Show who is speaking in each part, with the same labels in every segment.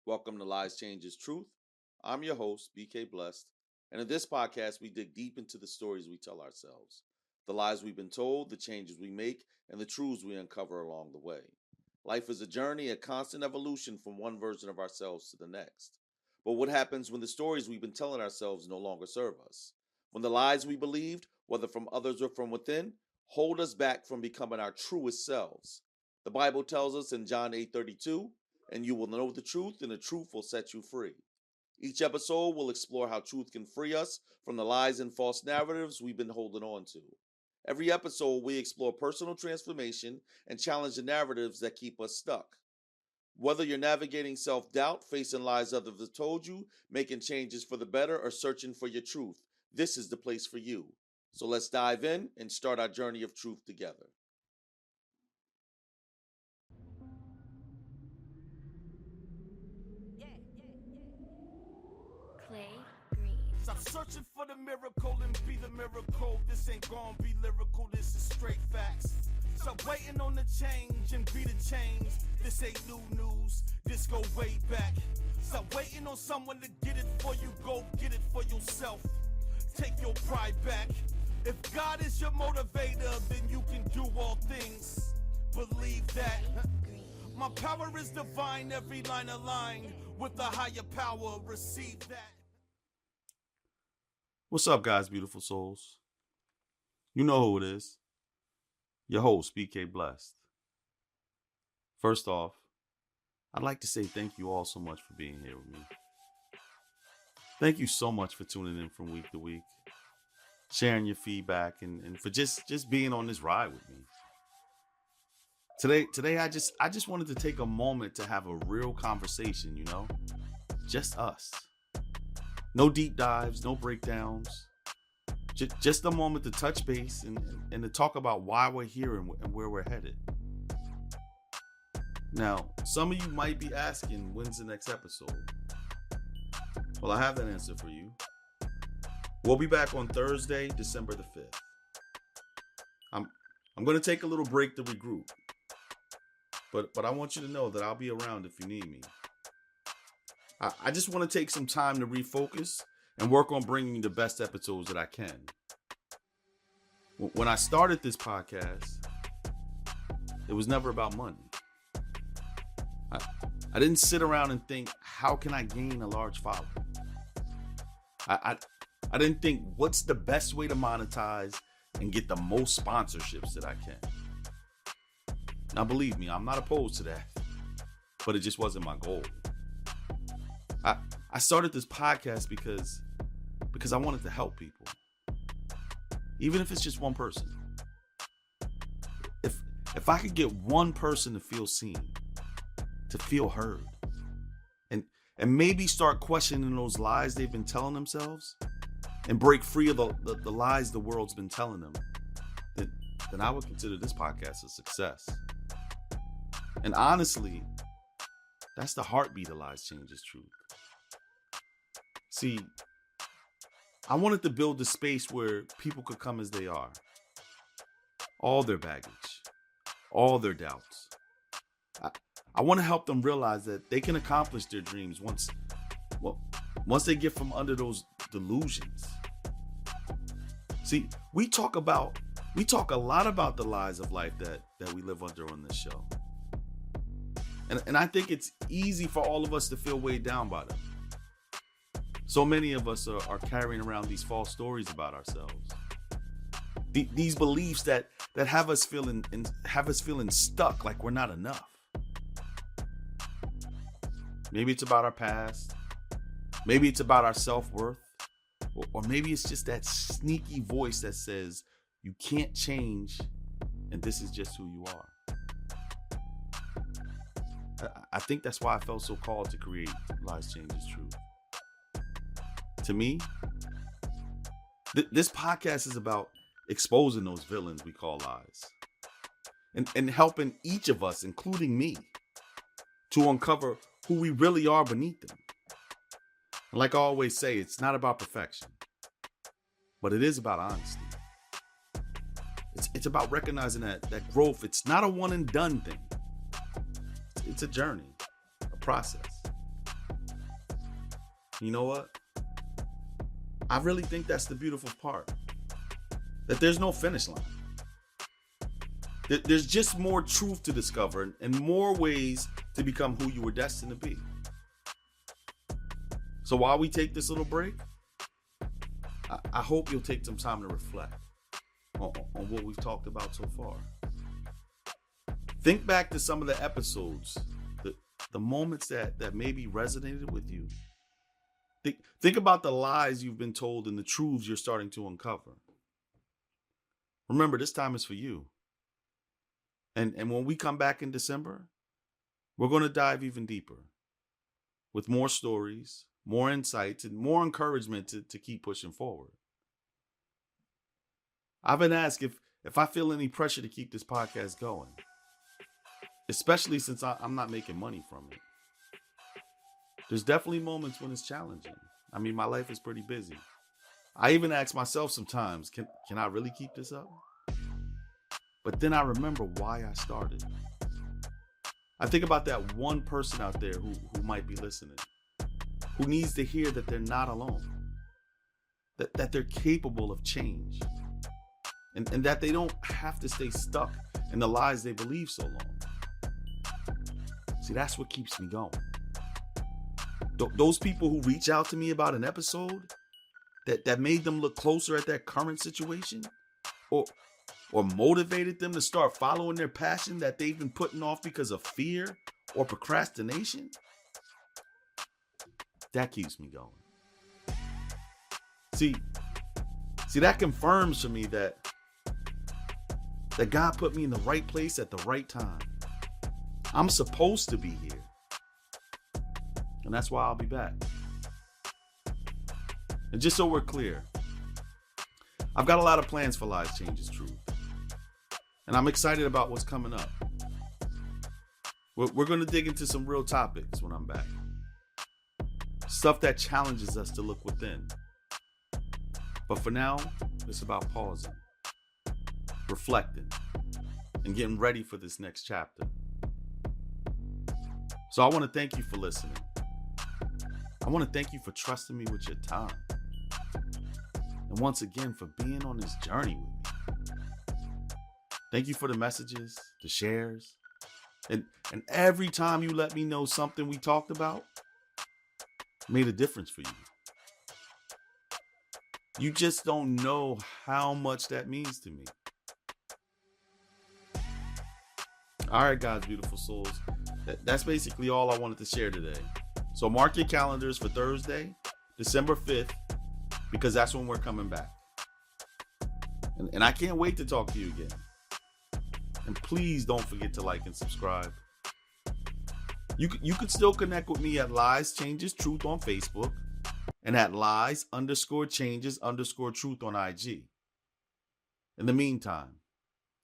Speaker 1: Welcome to Lies Changes Truth. I'm your host, BK Blessed, and in this podcast, we dig deep into the stories we tell ourselves, the lies we've been told, the changes we make, and the truths we uncover along the way. Life is a journey, a constant evolution from one version of ourselves to the next. But what happens when the stories we've been telling ourselves no longer serve us? When the lies we believed, whether from others or from within, hold us back from becoming our truest selves? The Bible tells us in John 8:32, and you will know the truth, and the truth will set you free. Each episode will explore how truth can free us from the lies and false narratives we've been holding on to. Every episode, we explore personal transformation and challenge the narratives that keep us stuck. Whether you're navigating self doubt, facing lies others have told you, making changes for the better, or searching for your truth, this is the place for you. So let's dive in and start our journey of truth together.
Speaker 2: Clay Green.
Speaker 3: Stop searching for the miracle and be the miracle. This ain't gonna be lyrical, this is straight facts. Stop waiting on the change and be the change. This ain't new news, this go way back. Stop waiting on someone to get it for you, go get it for yourself. Take your pride back. If God is your motivator, then you can do all things. Believe that. My power is divine, every line aligned with the higher power. Receive that.
Speaker 1: What's up, guys, beautiful souls? You know who it is. Your host, BK Blessed. First off, I'd like to say thank you all so much for being here with me. Thank you so much for tuning in from week to week, sharing your feedback, and for just being on this ride with me. Today, I just wanted to take a moment to have a real conversation, just us. No deep dives, no breakdowns, just a moment to touch base and to talk about why we're here and where we're headed. Now, some of you might be asking, when's the next episode? Well, I have that answer for you. We'll be back on Thursday, December the 5th. I'm going to take a little break to regroup. But I want you to know that I'll be around if you need me. I just want to take some time to refocus and work on bringing you the best episodes that I can. When I started this podcast, it was never about money. I didn't sit around and think, how can I gain a large following? I didn't think, what's the best way to monetize and get the most sponsorships that I can? Now, believe me, I'm not opposed to that, but it just wasn't my goal. I started this podcast because I wanted to help people, even if it's just one person. If I could get one person to feel seen, to feel heard, and maybe start questioning those lies they've been telling themselves, and break free of the lies the world's been telling them, then I would consider this podcast a success. And honestly, that's the heartbeat of Lies Changes Truth. See, I wanted to build a space where people could come as they are. All their baggage, all their doubts. I want to help them realize that they can accomplish their dreams once they get from under those delusions. See, we talk a lot about the lies of life that we live under on this show. And I think it's easy for all of us to feel weighed down by them. So many of us are carrying around these false stories about ourselves. These beliefs that have us feeling stuck, like we're not enough. Maybe it's about our past. Maybe it's about our self-worth. Or maybe it's just that sneaky voice that says, you can't change, and this is just who you are. I think that's why I felt so called to create Lies Changes Truth. To me, this podcast is about exposing those villains we call lies, and helping each of us, including me, to uncover who we really are beneath them. And like I always say, it's not about perfection, but it is about honesty. It's about recognizing that growth, it's not a one and done thing. It's a journey, a process. You know what? I really think that's the beautiful part. That there's no finish line. There's just more truth to discover and more ways to become who you were destined to be. So while we take this little break, I hope you'll take some time to reflect on what we've talked about so far. Think back to some of the episodes, the moments that maybe resonated with you. Think about the lies you've been told and the truths you're starting to uncover. Remember, this time is for you. And when we come back in December, we're going to dive even deeper with more stories, more insights, and more encouragement to keep pushing forward. I've been asked if I feel any pressure to keep this podcast going, especially since I'm not making money from it. There's definitely moments when it's challenging. I mean, my life is pretty busy. I even ask myself sometimes, can I really keep this up? But then I remember why I started. I think about that one person out there who might be listening, who needs to hear that they're not alone, that they're capable of change, and that they don't have to stay stuck in the lies they believe so long. See, that's what keeps me going. Those people who reach out to me about an episode that made them look closer at their current situation, or motivated them to start following their passion that they've been putting off because of fear or procrastination, that keeps me going. See, that confirms for me that God put me in the right place at the right time. I'm supposed to be here. And that's why I'll be back. And just so we're clear, I've got a lot of plans for Lies Changes Truth. And I'm excited about what's coming up. We're going to dig into some real topics when I'm back. Stuff that challenges us to look within. But for now, it's about pausing, reflecting, and getting ready for this next chapter. So I want to thank you for listening. I want to thank you for trusting me with your time. And once again, for being on this journey with me. Thank you for the messages, the shares, and every time you let me know something we talked about made a difference for you. You just don't know how much that means to me. All right, God's beautiful souls. That's basically all I wanted to share today. So mark your calendars for Thursday, December 5th, because that's when we're coming back. And I can't wait to talk to you again. And please don't forget to like and subscribe. You can still connect with me at Lies Changes Truth on Facebook and at Lies_Changes_Truth on IG. In the meantime,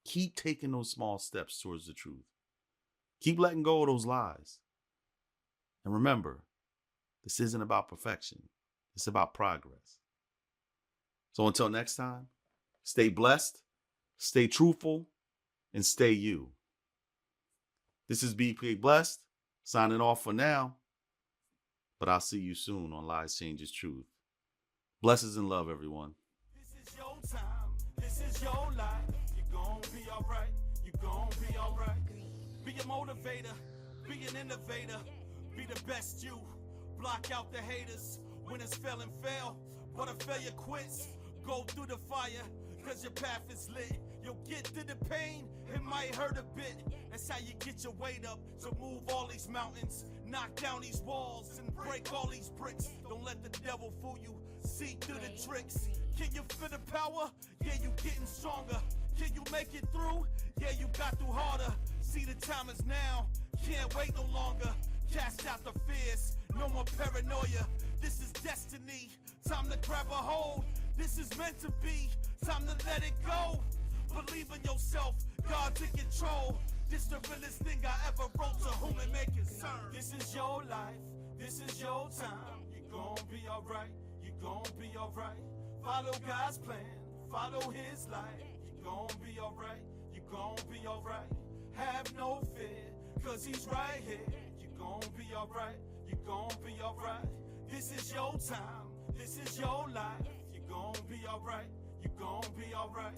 Speaker 1: keep taking those small steps towards the truth. Keep letting go of those lies. And remember, this isn't about perfection. It's about progress. So until next time, stay blessed, stay truthful, and stay you. This is BK Blessed, signing off for now. But I'll see you soon on Lies Changes Truth. Blessings and love, everyone.
Speaker 3: This is your time. This is your life. You're gonna be alright. You're gonna be alright. Be a motivator. Be an innovator. Be the best you. Block out the haters. Winners fail and fail. But a failure quits. Go through the fire. Cause your path is lit. You'll get to the pain. It might hurt a bit. That's how you get your weight up. So move all these mountains. Knock down these walls and break all these bricks. Don't let the devil fool you. See through the tricks. Can you feel the power? Yeah, you getting stronger. Can you make it through? Yeah, you got through harder. See, the time is now. Can't wait no longer. Cast out the fears. No more paranoia. This is destiny. Time to grab a hold. This is meant to be. Time to let it go. Believe in yourself. God's in control. This the realest thing I ever wrote, to whom it may concern. This is your life. This is your time. You're gonna be alright. You're gonna be alright. Follow God's plan. Follow His light. You're gonna be alright. You're gonna be alright. Have no fear, cause He's right here. You're gonna be alright. You're gonna be alright. This is your time, this is your life. You gon' be alright, you gon' be alright.